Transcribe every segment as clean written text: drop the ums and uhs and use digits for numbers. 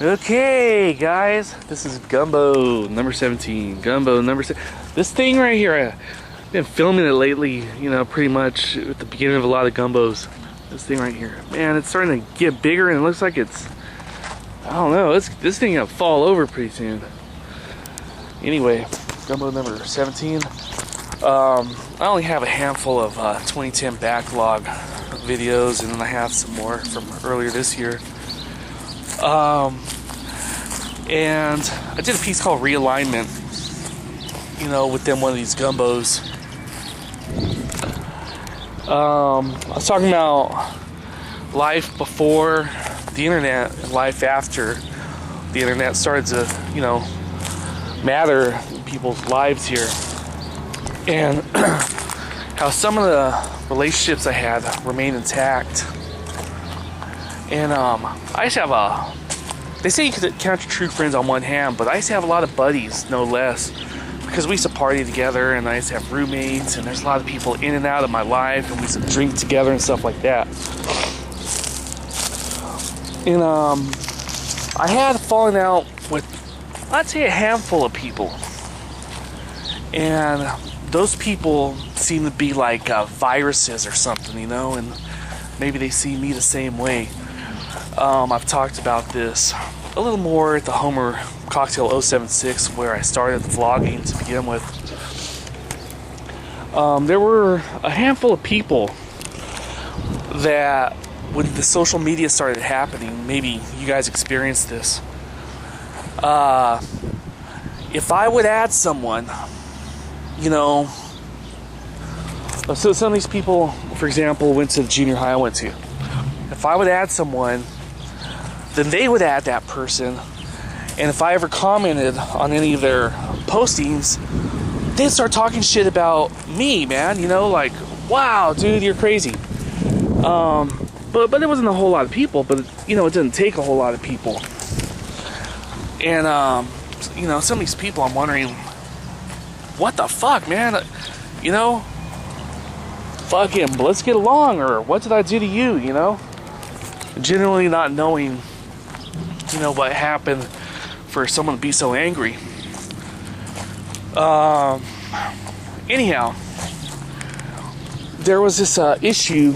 Okay, guys, this is Gumbo number 17. Gumbo number 7. This thing right here, I've been filming it lately, you know, pretty much at the beginning of a lot of Gumbos. This thing right here, man, it's starting to get bigger and it looks like it's, I don't know, this thing gonna fall over pretty soon. Anyway, Gumbo number 17. I only have a handful of 2010 backlog videos, and then I have some more from earlier this year. And I did a piece called Realignment, you know, within one of these Gumbos. I was talking about life before the internet and life after the internet started to, you know, matter in people's lives here. And how some of the relationships I had remain intact. And I used to have they say you could count your true friends on one hand, but I used to have a lot of buddies, no less, because we used to party together, and I used to have roommates, and there's a lot of people in and out of my life, and we used to drink together and stuff like that. And I had fallen out with, I'd say, a handful of people, and those people seem to be like viruses or something, you know, and maybe they see me the same way. I've talked about this a little more at the Homer Cocktail 076, where I started vlogging to begin with. There were a handful of people that, when the social media started happening, maybe you guys experienced this. If I would add someone, you know, so some of these people, for example, went to the junior high I went to. If I would add someone, then they would add that person, and if I ever commented on any of their postings, they'd start talking shit about me, man, you know, like, wow, dude, you're crazy. But there wasn't a whole lot of people, but, you know, it didn't take a whole lot of people. And, you know, some of these people, I'm wondering, what the fuck, man, you know, fucking, let's get along, or what did I do to you, you know? Generally not knowing, you know, what happened for someone to be so angry. Anyhow, there was this issue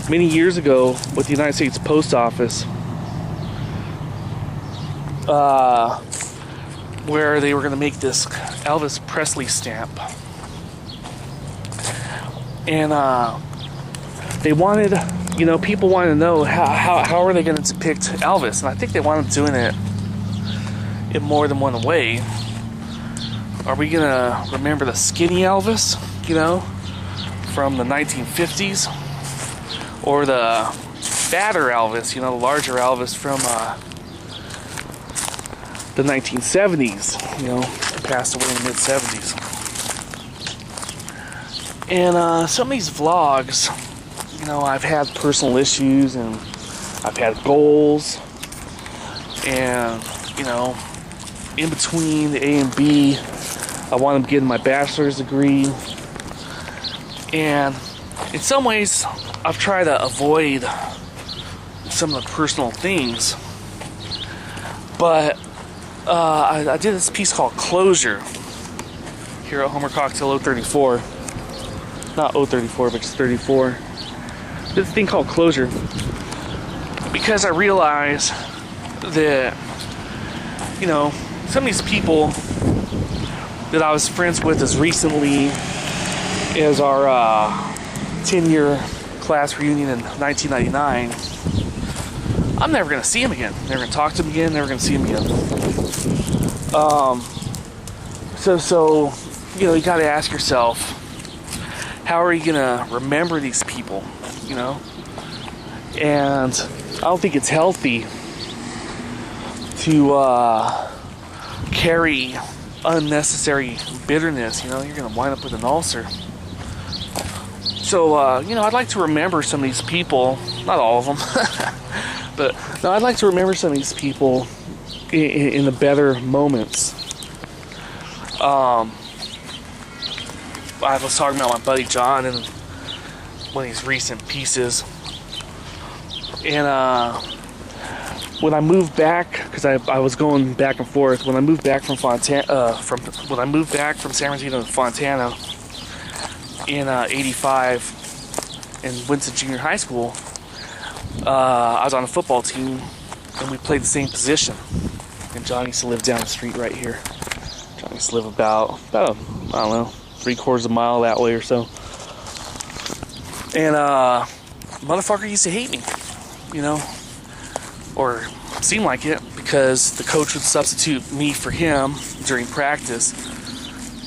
many years ago with the United States Post Office, where they were going to make this Elvis Presley stamp, and they wanted, you know, people wanted to know how are they going to depict Elvis, and I think they wanted doing it in more than one way. Are we going to remember the skinny Elvis, you know, from the 1950s, or the fatter Elvis, you know, the larger Elvis from the 1970s, you know, passed away in the mid-70s. And some of these vlogs, you know, I've had personal issues, and I've had goals, and, you know, in between the A and B, I wound up getting my bachelor's degree, and in some ways, I've tried to avoid some of the personal things, but I did this piece called Closure here at Homer Cocktail 034, not 034, but just 34. This thing called Closure, because I realized that, you know, some of these people that I was friends with as recently as our 10-year class reunion in 1999, I'm never going to see him again. Never going to talk to him again, never going to see him again. So you know, you got to ask yourself, how are you going to remember these people, you know? And I don't think it's healthy to carry unnecessary bitterness, you know? You're going to wind up with an ulcer. So, you know, I'd like to remember some of these people, not all of them, but no, I'd like to remember some of these people in the better moments. I was talking about my buddy John in one of these recent pieces, and when I moved back, because I was going back and forth. When I moved back from San Bernardino to Fontana in '85 and went to junior high school, I was on a football team and we played the same position. And John used to live down the street right here. John used to live about I don't know, 3/4 mile that way or so. And motherfucker used to hate me, you know, or seemed like it, because the coach would substitute me for him during practice.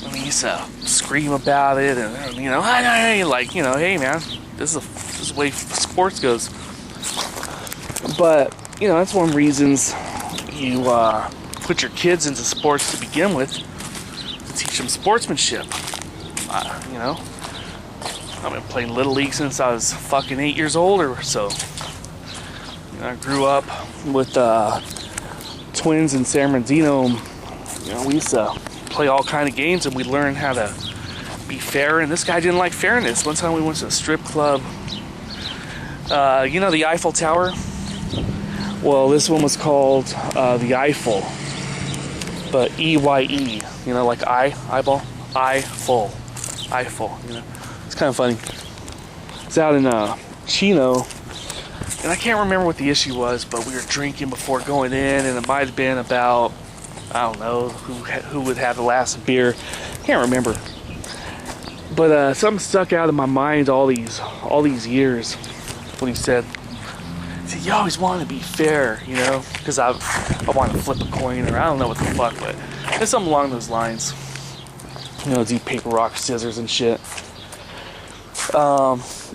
And he used to scream about it, and you know, like, you know, hey man, this is the way sports goes. But you know, that's one of the reasons you put your kids into sports to begin with, to teach them sportsmanship. You know, I've been playing Little League since I was fucking 8 years old or so. You know, I grew up with twins in San Bernardino. You know, we used to play all kind of games, and we learned how to be fair. And this guy didn't like fairness. One time we went to a strip club. You know the Eiffel Tower? Well, this one was called the Eiffel, but E-Y-E. You know, like eyeball, Eiffel. You know, it's kind of funny. It's out in Chino, and I can't remember what the issue was, but we were drinking before going in, and it might have been about, I don't know, who would have the last beer. Can't remember. But something stuck out of my mind all these years. What he said. He said, you always want to be fair, you know, because I want to flip a coin, or I don't know what the fuck, but it's something along those lines. You know, do paper, rock, scissors and shit.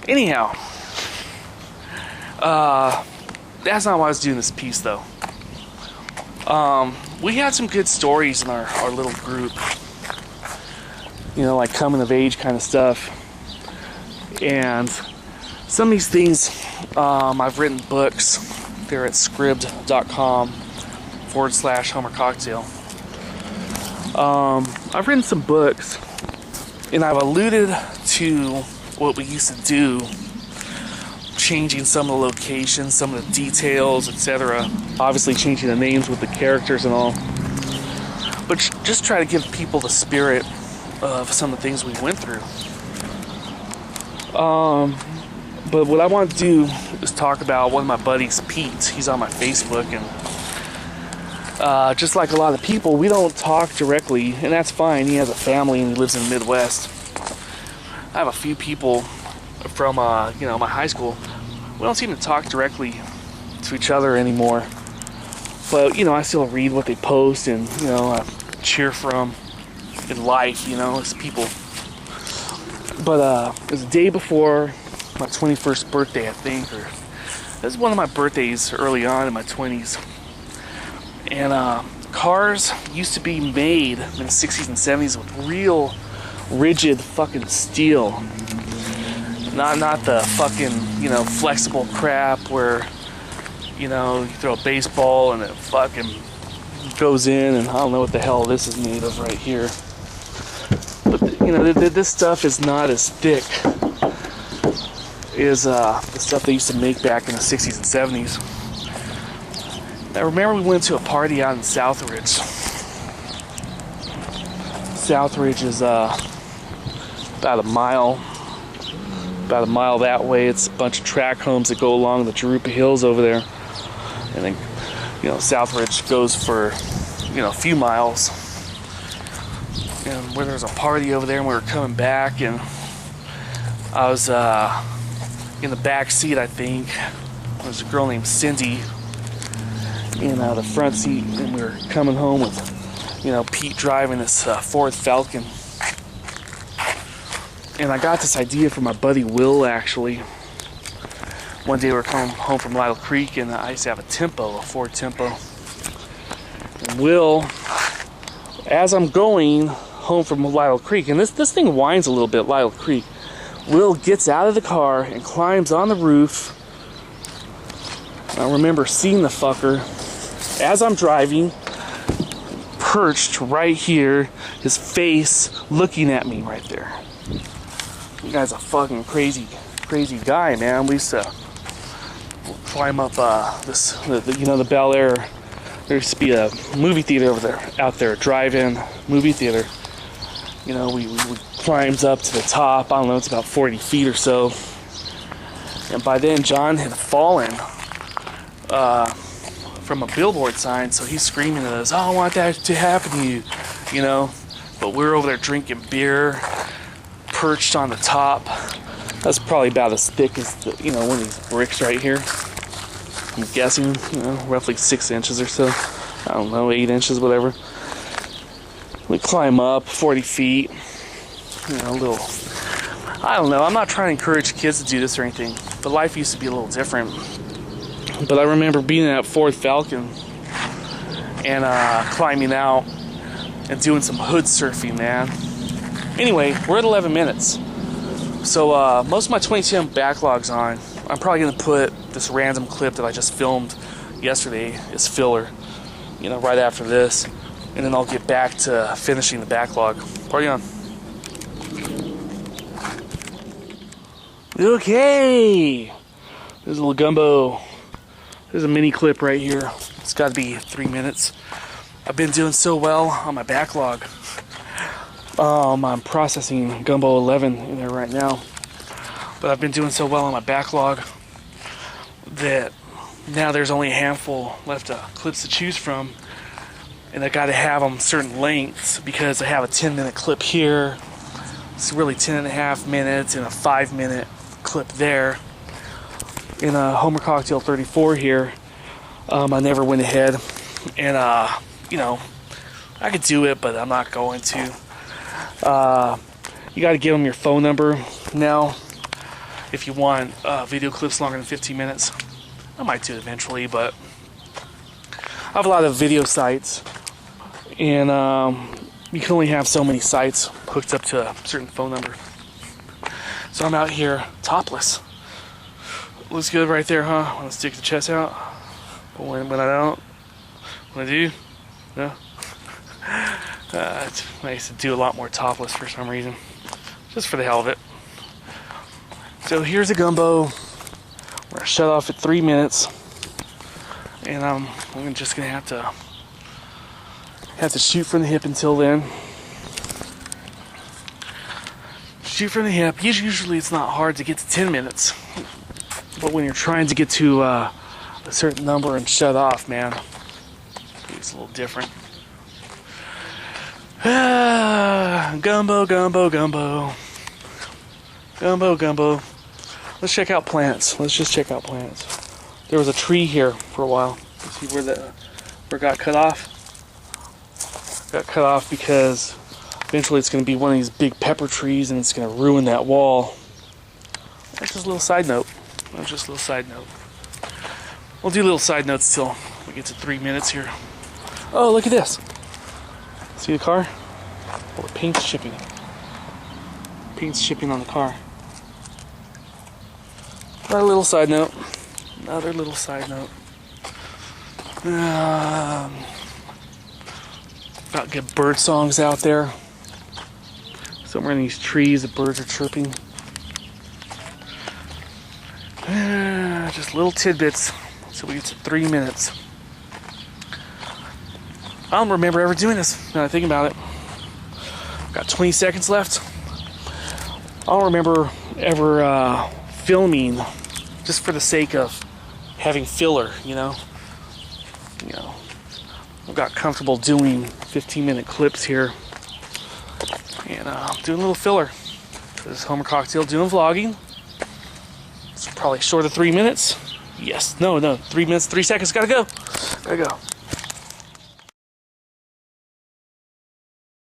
Anyhow, that's not why I was doing this piece, though. We had some good stories in our little group. You know, like coming of age kind of stuff. And some of these things, I've written books. They're at scribd.com/Homer Cocktail. I've written some books, and I've alluded to what we used to do, changing some of the locations, some of the details, etc. Obviously changing the names with the characters and all. But just try to give people the spirit of some of the things we went through. But what I want to do is talk about one of my buddies, Pete. He's on my Facebook, and just like a lot of people, we don't talk directly, and that's fine. He has a family and he lives in the Midwest. I have a few people from you know, my high school. We don't seem to talk directly to each other anymore. But you know, I still read what they post, and you know, I cheer for them in life. You know, as people. But it was the day before my 21st birthday, I think, or this is one of my birthdays early on in my 20s. And cars used to be made in the 60s and 70s with real rigid fucking steel. Not the fucking, you know, flexible crap where, you know, you throw a baseball and it fucking goes in, and I don't know what the hell this is made of right here. But, you know, this stuff is not as thick as the stuff they used to make back in the 60s and 70s. I remember we went to a party out in Southridge. Southridge is about a mile that way. It's a bunch of tract homes that go along the Jurupa Hills over there. And then, you know, Southridge goes for, you know, a few miles. And where there's a party over there, and we were coming back, and I was in the back seat, I think. There was a girl named Cindy in the front seat, and we were coming home with, you know, Pete driving this Ford Falcon. And I got this idea from my buddy Will, actually. One day we were coming home from Lytle Creek, and I used to have a Ford Tempo. And Will, as I'm going home from Lytle Creek, and this thing winds a little bit, Lytle Creek, Will gets out of the car and climbs on the roof. I remember seeing the fucker as I'm driving, perched right here, his face looking at me right there. You guy's a fucking crazy guy, man. We used to we'll climb up the Bel Air. There used to be a movie theater out there, a drive-in movie theater. You know, we climbs up to the top. I don't know, it's about 40 feet or so. And by then, John had fallen from a billboard sign, so he's screaming at us, "Oh, I want that to happen to you," you know. But we're over there drinking beer, perched on the top. That's probably about as thick as one of these bricks right here. I'm guessing, roughly 6 inches or so. I don't know, 8 inches, whatever. We climb up 40 feet. I don't know. I'm not trying to encourage kids to do this or anything, but life used to be a little different. But I remember being at Ford Falcon and climbing out and doing some hood surfing, man. Anyway, we're at 11 minutes. So most of my 2010 backlog's on. I'm probably going to put this random clip that I just filmed yesterday as filler, right after this. And then I'll get back to finishing the backlog. Party on. Okay. There's a little Gumbo. There's a mini clip right here. It's got to be 3 minutes. I've been doing so well on my backlog. I'm processing Gumbo 11 in there right now. But I've been doing so well on my backlog that now there's only a handful left of clips to choose from. And I got to have them certain lengths because I have a 10-minute clip here. It's really 10.5 minutes and a 5-minute clip there. In a Homer Cocktail 34 here, I never went ahead and I could do it, but I'm not going to. You got to give them your phone number now if you want video clips longer than 15 minutes. I might do it eventually, but I have a lot of video sites, and you can only have so many sites hooked up to a certain phone number. So I'm out here topless. Looks good right there, huh? When I stick the chest out. But when I don't, when I do, no. I used to do a lot more topless for some reason. Just for the hell of it. So here's a Gumbo. We're gonna shut off at 3 minutes. And I'm just gonna have to shoot from the hip until then. Shoot from the hip. Usually it's not hard to get to 10 minutes. But when you're trying to get to a certain number and shut off, man, it's a little different. Gumbo, Gumbo, Gumbo. Gumbo, Gumbo. Let's check out plants. Let's just check out plants. There was a tree here for a while. See where it got cut off? Got cut off because eventually it's going to be one of these big pepper trees and it's going to ruin that wall. That's just a little side note. That's just a little side note. We'll do little side notes till we get to 3 minutes here. Oh, look at this. See the car? Oh, the paint's shipping. Paint's shipping on the car. Another little side note. Another little side note. Got good bird songs out there. Somewhere in these trees, the birds are chirping. Just little tidbits. So we get to 3 minutes. I don't remember ever doing this now that I think about it. Got 20 seconds left. I don't remember ever filming just for the sake of having filler, I've got comfortable doing 15-minute clips here. And doing a little filler. This is Homer Cocktail doing vlogging. It's probably short of 3 minutes. Yes. No. 3 minutes, 3 seconds. Gotta go.